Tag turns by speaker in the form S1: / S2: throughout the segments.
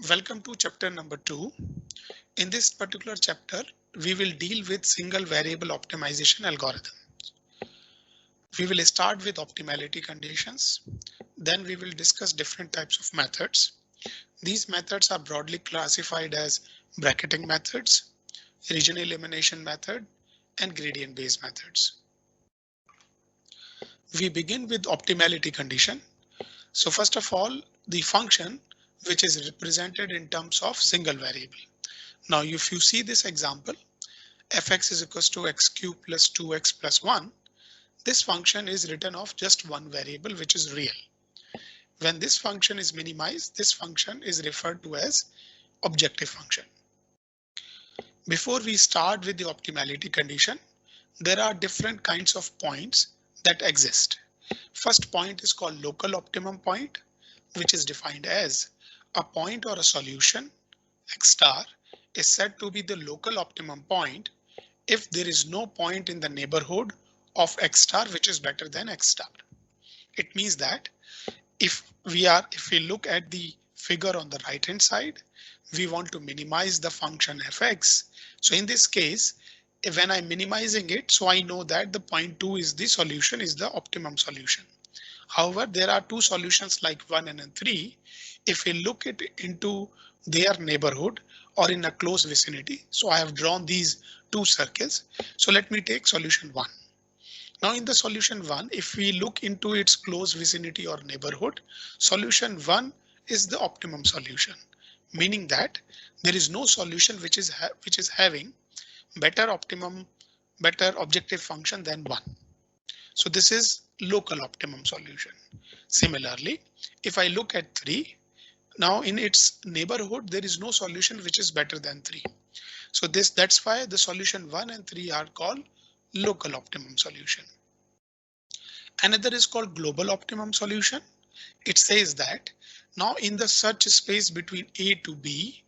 S1: Welcome to chapter number 2. In this particular chapter, we will deal with single variable optimization algorithm. We will start with optimality conditions. Then we will discuss different types of methods. These methods are broadly classified as bracketing methods, region elimination method, and gradient based methods. We begin with optimality condition. So first of all, the function which is represented in terms of single variable. Now, if you see this example, fx is equals to x cubed plus 2x plus 1. This function is written of just one variable, which is real. When this function is minimized, this function is referred to as objective function. Before we start with the optimality condition, there are different kinds of points that exist. First point is called local optimum point, which is defined as a point or a solution x star is said to be the local optimum point if there is no point in the neighborhood of x star which is better than x star. It means that if we look at the figure on the right hand side, we want to minimize the function fx. So in this case, when I'm minimizing it, so I know that the point 2 is the solution, is the optimum solution. However, there are two solutions like 1 and 3. If we look into their neighborhood or in a close vicinity, so I have drawn these two circles. So let me take solution 1. Now in the solution 1, if we look into its close vicinity or neighborhood, solution 1 is the optimum solution, meaning that there is no solution which is having better objective function than 1. So this is local optimum solution. Similarly, if I look at 3, now in its neighborhood, there is no solution which is better than 3. So that's why the solution 1 and 3 are called local optimum solution. Another is called global optimum solution. It says that now in the search space between A to B,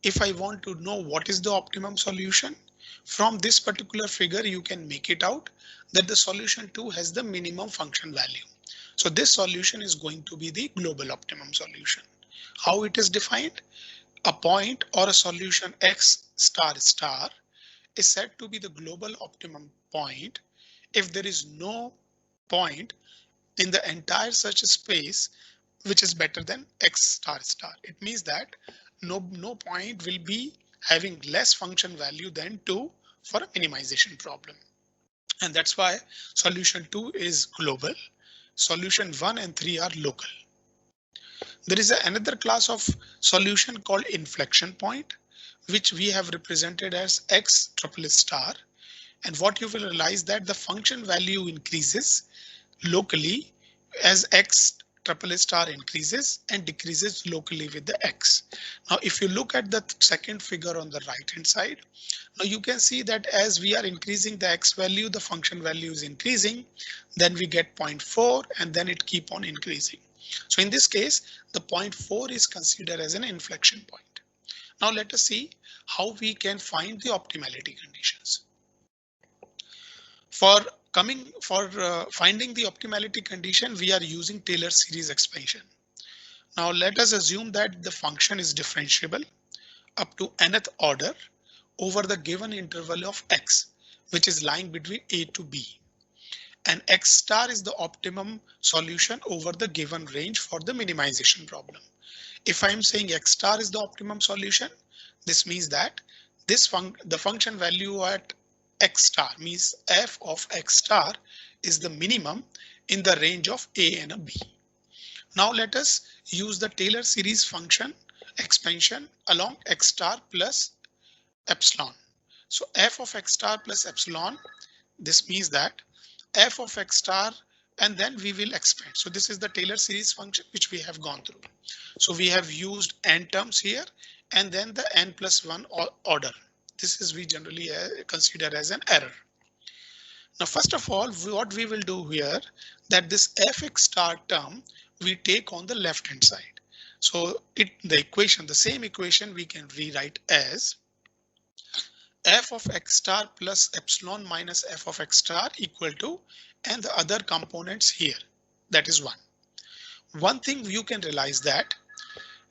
S1: if I want to know what is the optimum solution, from this particular figure, you can make it out that the solution 2 has the minimum function value. So this solution is going to be the global optimum solution. How it is defined? A point or a solution x star star is said to be the global optimum point if there is no point in the entire search space which is better than x star star. It means that no point will be having less function value than 2 for a minimization problem. And that's why solution 2 is global. Solution 1 and 3 are local. There is another class of solution called inflection point, which we have represented as x triple star. And what you will realize that the function value increases locally as x triple star increases and decreases locally with the x. Now, if you look at the second figure on the right hand side, now you can see that as we are increasing the x value, the function value is increasing. Then we get 0.4 and then it keep on increasing. So in this case, the 0.4 is considered as an inflection point. Now let us see how we can find the optimality conditions. For finding the optimality condition, we are using Taylor series expansion. Now let us assume that the function is differentiable up to nth order over the given interval of x, which is lying between a to b. And x star is the optimum solution over the given range for the minimization problem. If I'm saying x star is the optimum solution, this means that the function value at x star means f of x star is the minimum in the range of a and b. Now let us use the Taylor series function expansion along x star plus epsilon. So f of x star plus epsilon, this means that f of x star and then we will expand. So this is the Taylor series function which we have gone through. So we have used n terms here and then the n plus 1 order. This is we generally consider as an error. Now, first of all, what we will do here that this fx star term we take on the left hand side. So the same equation we can rewrite as f of x star plus epsilon minus f of x star equal to and the other components here, that is 1. One thing you can realize that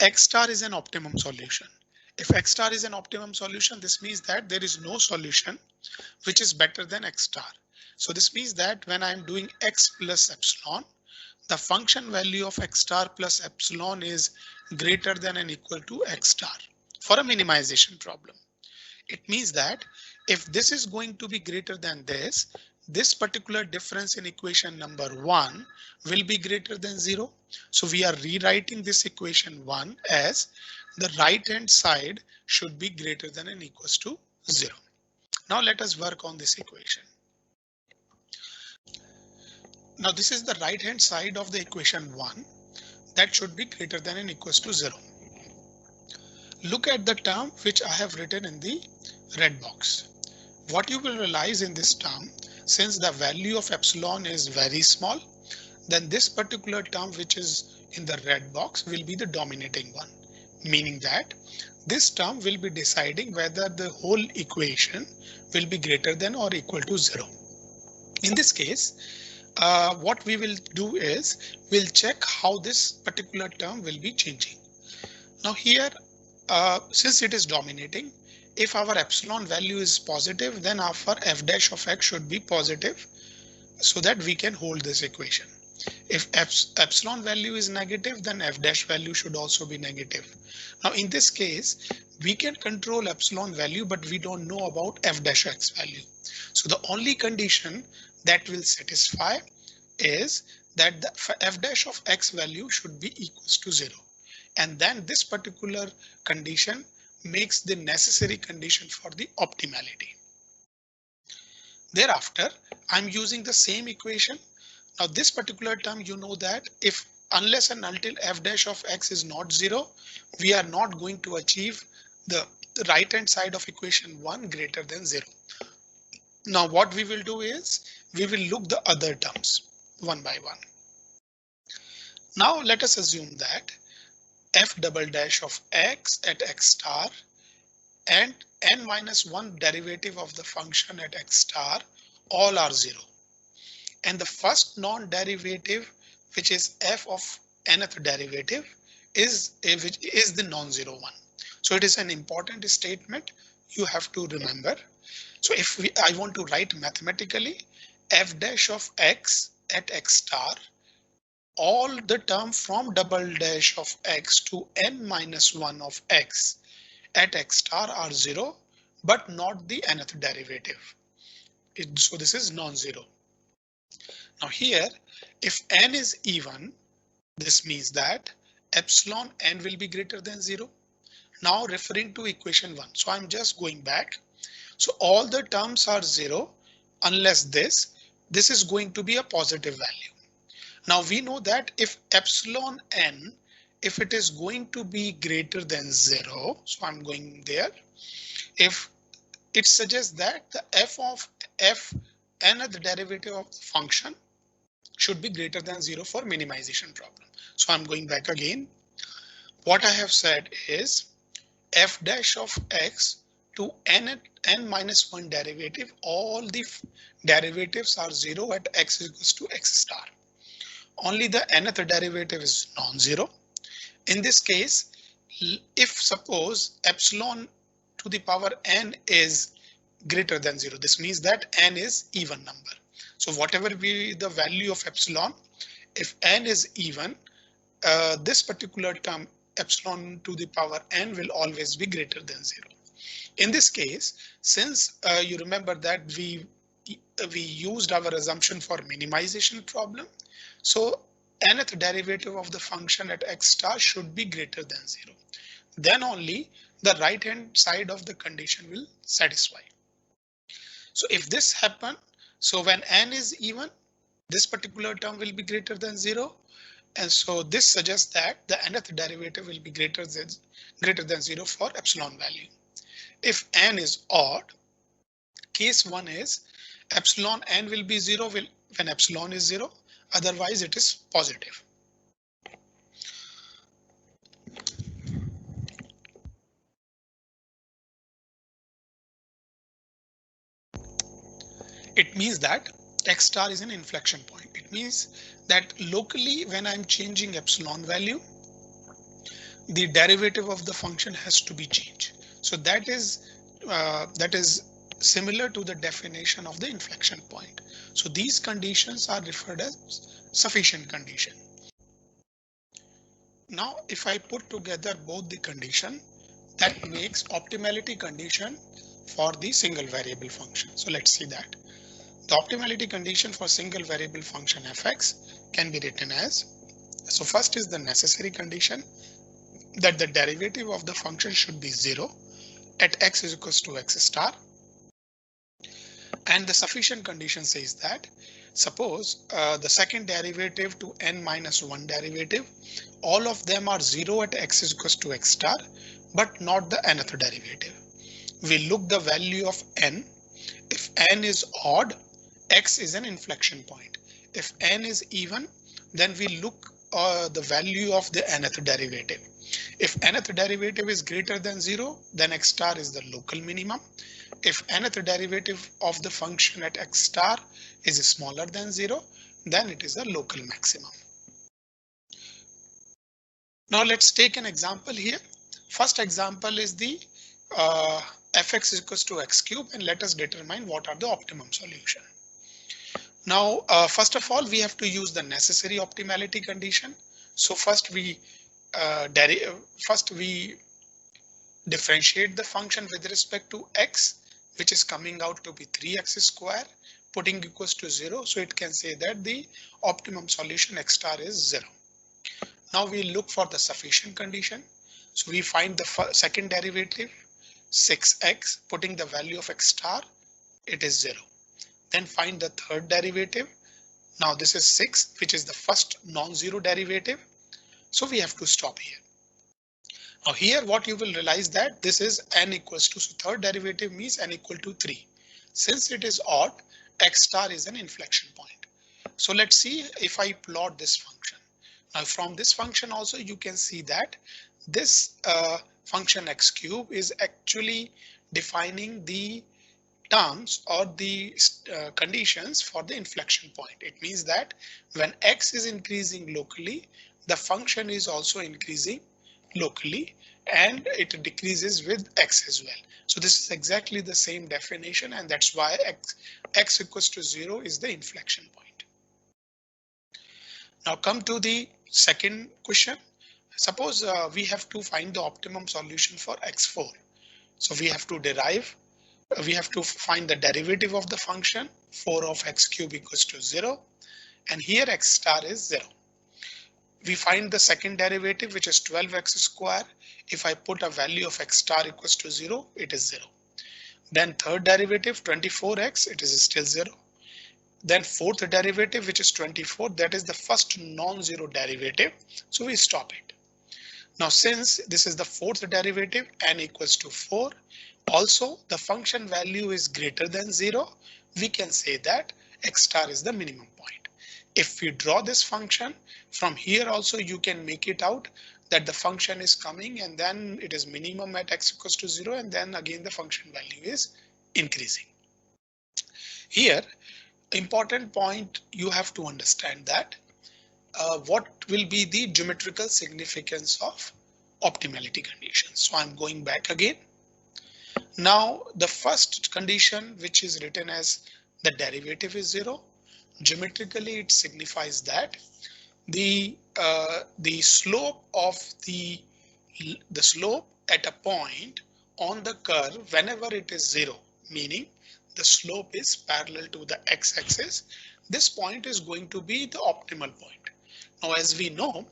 S1: X star is an optimum solution. If X star is an optimum solution, this means that there is no solution which is better than X star. So this means that when I'm doing X plus epsilon, the function value of X star plus epsilon is greater than and equal to X star for a minimization problem. It means that if this is going to be greater than this particular difference in equation number 1 will be greater than 0. So we are rewriting this equation 1 as the right hand side should be greater than and equals to 0. Now let us work on this equation. Now this is the right hand side of the equation 1 that should be greater than and equals to 0. Look at the term which I have written in the red box. What you will realize in this term, since the value of epsilon is very small, then this particular term which is in the red box will be the dominating one, meaning that this term will be deciding whether the whole equation will be greater than or equal to 0. In this case, what we will do is we'll check how this particular term will be changing. Now here, since it is dominating, if our epsilon value is positive, then our f dash of x should be positive so that we can hold this equation. If epsilon value is negative, then f dash value should also be negative. Now in this case, we can control epsilon value, but we don't know about f dash x value. So the only condition that will satisfy is that the f dash of x value should be equals to 0. And then this particular condition makes the necessary condition for the optimality. Thereafter, I'm using the same equation. Now this particular term, you know that if unless and until f dash of x is not 0, we are not going to achieve the right hand side of equation 1 greater than 0. Now what we will do is we will look the other terms one by one. Now let us assume that f double dash of x at x star and n minus 1 derivative of the function at x star all are 0. And the first non-derivative, which is f of nth derivative, is the non-zero one. So it is an important statement you have to remember. So if I want to write mathematically, f dash of x at x star, all the term from double dash of x to n minus 1 of x at x star are 0, but not the nth derivative. So this is non-zero. Now here, if n is even, this means that epsilon n will be greater than 0. Now referring to equation 1. So I'm just going back. So all the terms are 0 unless this is going to be a positive value. Now we know that if epsilon n, if it is going to be greater than 0, so I'm going there. If it suggests that the f of nth derivative of the function should be greater than 0 for minimization problem. So I'm going back again. What I have said is f dash of x to n minus 1 derivative, all the derivatives are 0 at x equals to x star. Only the nth derivative is non-zero. In this case, if suppose epsilon to the power n is greater than 0, this means that n is even number. So whatever be the value of epsilon, if n is even, this particular term epsilon to the power n will always be greater than 0. In this case, since you remember that we used our assumption for minimization problem, so nth derivative of the function at x star should be greater than 0. Then only the right hand side of the condition will satisfy. So if this happens, so when n is even, this particular term will be greater than 0. And so this suggests that the nth derivative will be greater than 0 for epsilon value. If n is odd, case 1 is epsilon n will be 0 when epsilon is 0. Otherwise it is positive. It means that x star is an inflection point. It means that locally when I'm changing epsilon value, the derivative of the function has to be changed. So that is similar to the definition of the inflection point. So these conditions are referred as sufficient condition. Now, if I put together both the condition, that makes optimality condition for the single variable function. So let's see that. The optimality condition for single variable function fx can be written as, so first is the necessary condition that the derivative of the function should be 0 at x is equals to x star. And the sufficient condition says that suppose the second derivative to n minus 1 derivative, all of them are 0 at x is equals to x star, but not the nth derivative. We look the value of n. If n is odd, x is an inflection point. If n is even, then we look the value of the nth derivative. If nth derivative is greater than 0, then x star is the local minimum. If nth derivative of the function at x star is smaller than 0, then it is a local maximum. Now let's take an example here. First example is the fx is equals to x cube, and let us determine what are the optimum solution. Now, first of all, we have to use the necessary optimality condition. So first we differentiate the function with respect to x, which is coming out to be 3x square, putting equals to 0. So it can say that the optimum solution x star is 0. Now we look for the sufficient condition. So we find the second derivative 6x, putting the value of x star, it is 0. Then find the third derivative. Now this is 6, which is the first non-zero derivative. So we have to stop here. Now here what you will realize that this is n equals to, so third derivative means n equal to 3. Since it is odd, x star is an inflection point. So let's see if I plot this function. Now from this function also you can see that this function x cube is actually defining the terms or the conditions for the inflection point. It means that when x is increasing locally, the function is also increasing locally, and it decreases with x as well. So this is exactly the same definition, and that's why x equals to 0 is the inflection point. Now come to the second question. Suppose we have to find the optimum solution for x4. So we have to find the derivative of the function 4 of x cube equals to 0, and here x star is 0. We find the second derivative, which is 12x square. If I put a value of x star equals to 0, it is 0. Then third derivative 24x, it is still 0. Then fourth derivative, which is 24, that is the first non-zero derivative. So we stop it. Now since this is the fourth derivative, n equals to 4, also the function value is greater than 0, we can say that x star is the minimum point. If we draw this function from here also, you can make it out that the function is coming and then it is minimum at x equals to 0, and then again the function value is increasing. Here, important point, you have to understand that what will be the geometrical significance of optimality conditions. So I'm going back again. Now the first condition, which is written as the derivative is 0, geometrically it signifies that the slope of the slope at a point on the curve whenever it is 0, meaning the slope is parallel to the x-axis, this point is going to be the optimal point. Now as we know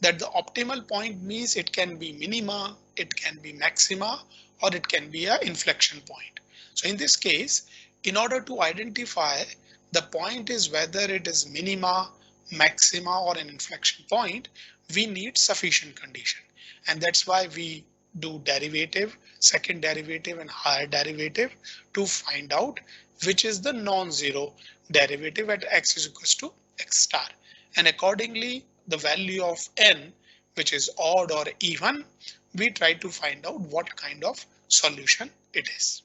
S1: that the optimal point means it can be minima, it can be maxima, or it can be an inflection point. So in this case, in order to identify the point is whether it is minima, maxima, or an inflection point, we need sufficient condition. And that's why we do derivative, second derivative, and higher derivative to find out which is the non-zero derivative at x is equals to x star. And accordingly, the value of n, which is odd or even, we try to find out what kind of solution it is.